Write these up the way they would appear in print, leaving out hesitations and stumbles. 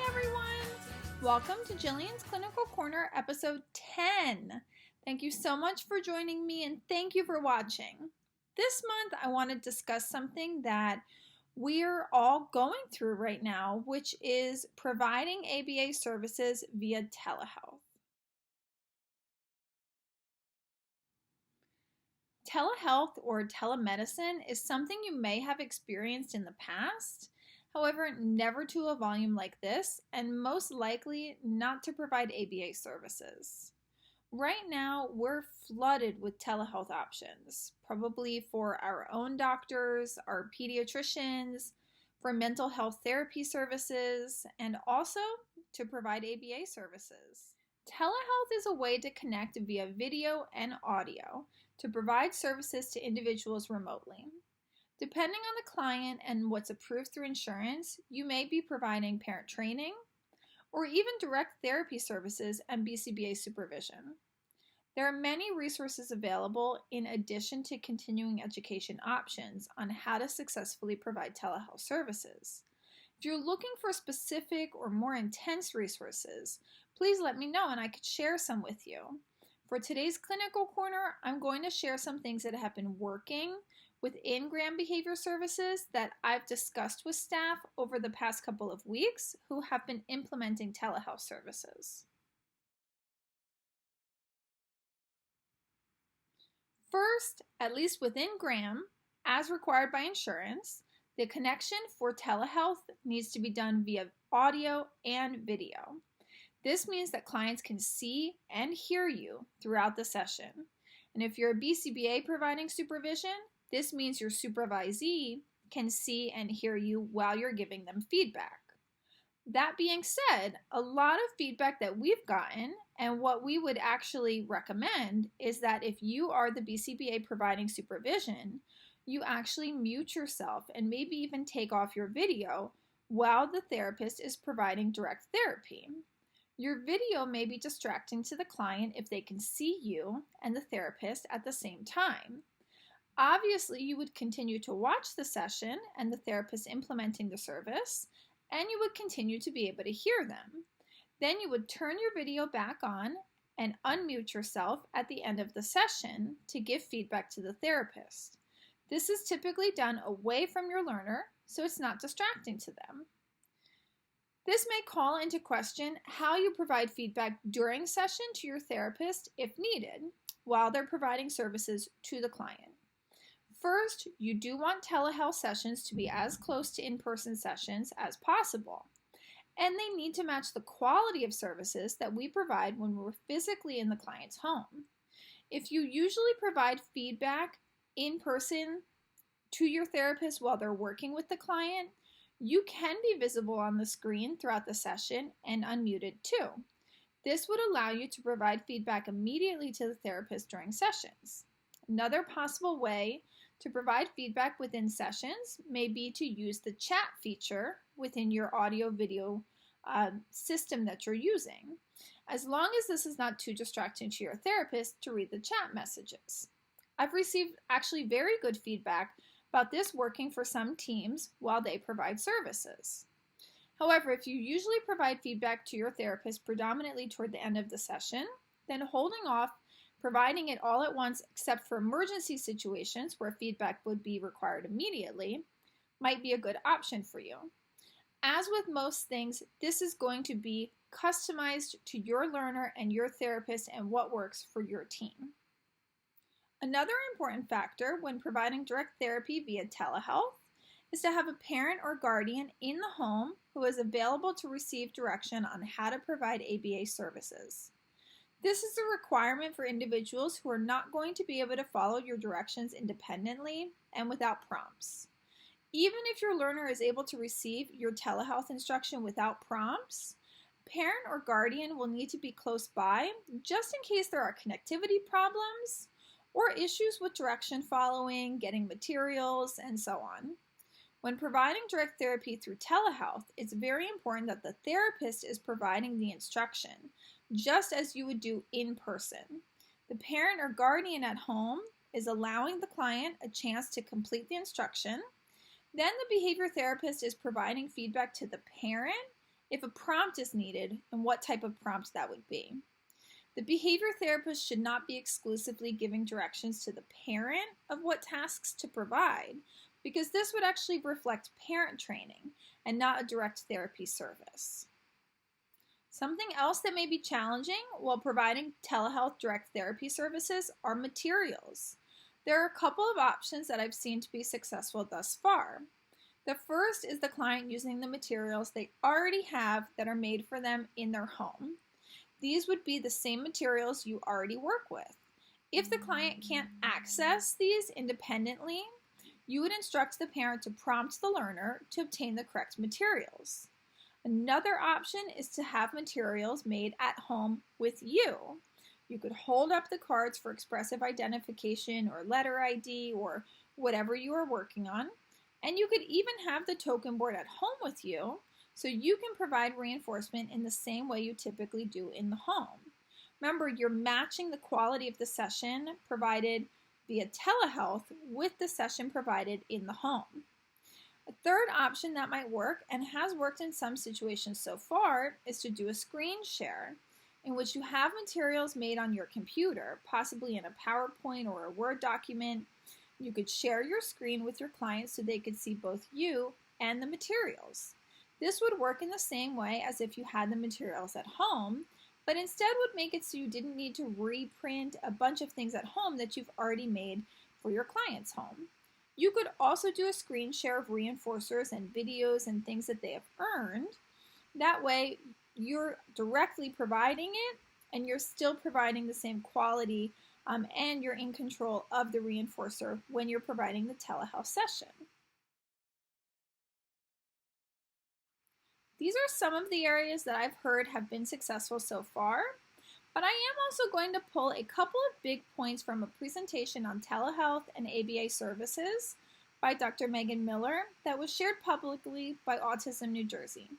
everyone! Welcome to Jillian's Clinical Corner, episode 10. Thank you so much for joining me and thank you for watching. This month, I want to discuss something that we're all going through right now, which is providing ABA services via telehealth. Telehealth or telemedicine is something you may have experienced in the past. However, never to a volume like this, and most likely not to provide ABA services. Right now, we're flooded with telehealth options, probably for our own doctors, our pediatricians, for mental health therapy services, and also to provide ABA services. Telehealth is a way to connect via video and audio to provide services to individuals remotely. Depending on the client and what's approved through insurance, you may be providing parent training or even direct therapy services and BCBA supervision. There are many resources available in addition to continuing education options on how to successfully provide telehealth services. If you're looking for specific or more intense resources, please let me know and I could share some with you. For today's Clinical Corner, I'm going to share some things that have been working within Graham Behavior Services that I've discussed with staff over the past couple of weeks who have been implementing telehealth services. First, at least within Graham, as required by insurance, the connection for telehealth needs to be done via audio and video. This means that clients can see and hear you throughout the session. And if you're a BCBA providing supervision, this means your supervisee can see and hear you while you're giving them feedback. That being said, a lot of feedback that we've gotten and what we would actually recommend is that if you are the BCBA providing supervision, you actually mute yourself and maybe even take off your video while the therapist is providing direct therapy. Your video may be distracting to the client if they can see you and the therapist at the same time. Obviously, you would continue to watch the session and the therapist implementing the service, and you would continue to be able to hear them. Then you would turn your video back on and unmute yourself at the end of the session to give feedback to the therapist. This is typically done away from your learner, so it's not distracting to them. This may call into question how you provide feedback during session to your therapist if needed, while they're providing services to the client. First, you do want telehealth sessions to be as close to in-person sessions as possible, and they need to match the quality of services that we provide when we're physically in the client's home. If you usually provide feedback in person to your therapist while they're working with the client, you can be visible on the screen throughout the session and unmuted too. This would allow you to provide feedback immediately to the therapist during sessions. Another possible way to provide feedback within sessions may be to use the chat feature within your audio-video system that you're using, as long as this is not too distracting to your therapist to read the chat messages. I've received actually very good feedback about this working for some teams while they provide services. However, if you usually provide feedback to your therapist predominantly toward the end of the session, then holding off providing it all at once except for emergency situations where feedback would be required immediately might be a good option for you. As with most things, this is going to be customized to your learner and your therapist and what works for your team. Another important factor when providing direct therapy via telehealth is to have a parent or guardian in the home who is available to receive direction on how to provide ABA services. This is a requirement for individuals who are not going to be able to follow your directions independently and without prompts. Even if your learner is able to receive your telehealth instruction without prompts, parent or guardian will need to be close by just in case there are connectivity problems or issues with direction following, getting materials, and so on. When providing direct therapy through telehealth, it's very important that the therapist is providing the instruction, just as you would do in person. The parent or guardian at home is allowing the client a chance to complete the instruction. Then the behavior therapist is providing feedback to the parent if a prompt is needed, and what type of prompt that would be. The behavior therapist should not be exclusively giving directions to the parent of what tasks to provide, because this would actually reflect parent training and not a direct therapy service. Something else that may be challenging while providing telehealth direct therapy services are materials. There are a couple of options that I've seen to be successful thus far. The first is the client using the materials they already have that are made for them in their home. These would be the same materials you already work with. If the client can't access these independently, you would instruct the parent to prompt the learner to obtain the correct materials. Another option is to have materials made at home with you. You could hold up the cards for expressive identification or letter ID or whatever you are working on, and you could even have the token board at home with you, so you can provide reinforcement in the same way you typically do in the home. Remember, you're matching the quality of the session provided via telehealth with the session provided in the home. A third option that might work, and has worked in some situations so far, is to do a screen share, in which you have materials made on your computer, possibly in a PowerPoint or a Word document. You could share your screen with your clients so they could see both you and the materials. This would work in the same way as if you had the materials at home, but instead would make it so you didn't need to reprint a bunch of things at home that you've already made for your client's home. You could also do a screen share of reinforcers and videos and things that they have earned. That way, you're directly providing it, and you're still providing the same quality, and you're in control of the reinforcer when you're providing the telehealth session. These are some of the areas that I've heard have been successful so far, but I am also going to pull a couple of big points from a presentation on telehealth and ABA services by Dr. Megan Miller that was shared publicly by Autism New Jersey.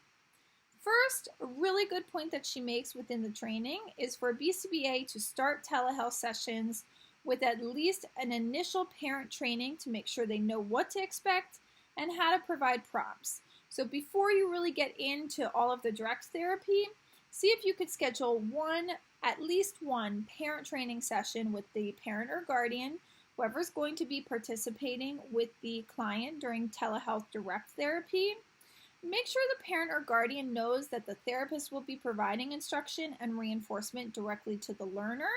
First, a really good point that she makes within the training is for BCBA to start telehealth sessions with at least an initial parent training to make sure they know what to expect and how to provide prompts. So before you really get into all of the direct therapy, see if you could schedule at least one parent training session with the parent or guardian, whoever's going to be participating with the client during telehealth direct therapy. Make sure the parent or guardian knows that the therapist will be providing instruction and reinforcement directly to the learner,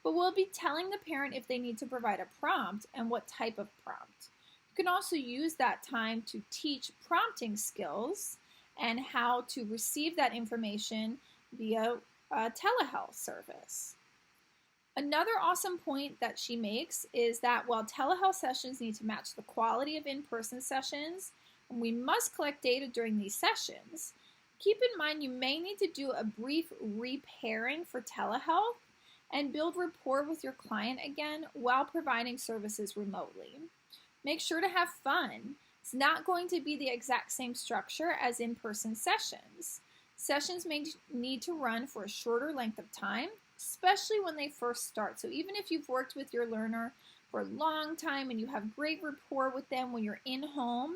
but will be telling the parent if they need to provide a prompt and what type of prompt. You can also use that time to teach prompting skills and how to receive that information via a telehealth service. Another awesome point that she makes is that while telehealth sessions need to match the quality of in-person sessions, and we must collect data during these sessions, keep in mind you may need to do a brief repairing for telehealth and build rapport with your client again while providing services remotely. Make sure to have fun. It's not going to be the exact same structure as in-person sessions. Sessions may need to run for a shorter length of time, especially when they first start. So even if you've worked with your learner for a long time and you have great rapport with them when you're in home,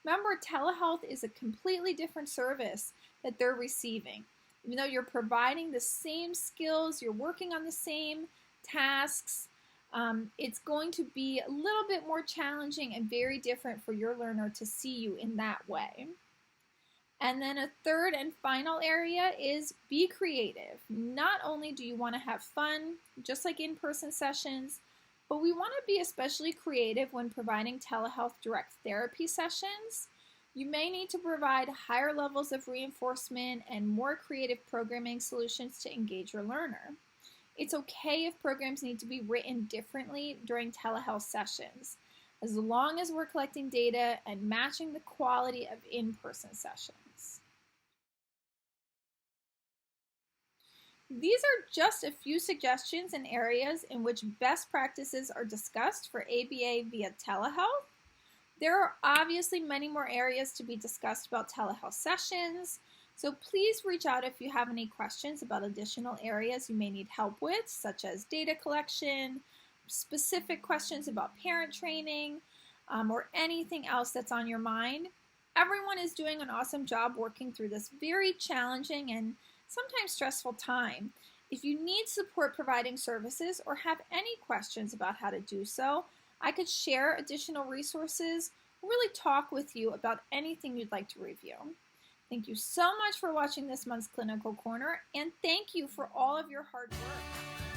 remember telehealth is a completely different service that they're receiving. Even though you're providing the same skills, you're working on the same tasks, it's going to be a little bit more challenging and very different for your learner to see you in that way. And then a third and final area is be creative. Not only do you want to have fun, just like in-person sessions, but we want to be especially creative when providing telehealth direct therapy sessions. You may need to provide higher levels of reinforcement and more creative programming solutions to engage your learner. It's okay if programs need to be written differently during telehealth sessions, as long as we're collecting data and matching the quality of in-person sessions. These are just a few suggestions and areas in which best practices are discussed for ABA via telehealth. There are obviously many more areas to be discussed about telehealth sessions, so please reach out if you have any questions about additional areas you may need help with, such as data collection, specific questions about parent training, or anything else that's on your mind. Everyone is doing an awesome job working through this very challenging and sometimes stressful time. If you need support providing services or have any questions about how to do so, I could share additional resources, really talk with you about anything you'd like to review. Thank you so much for watching this month's Clinical Corner, and thank you for all of your hard work.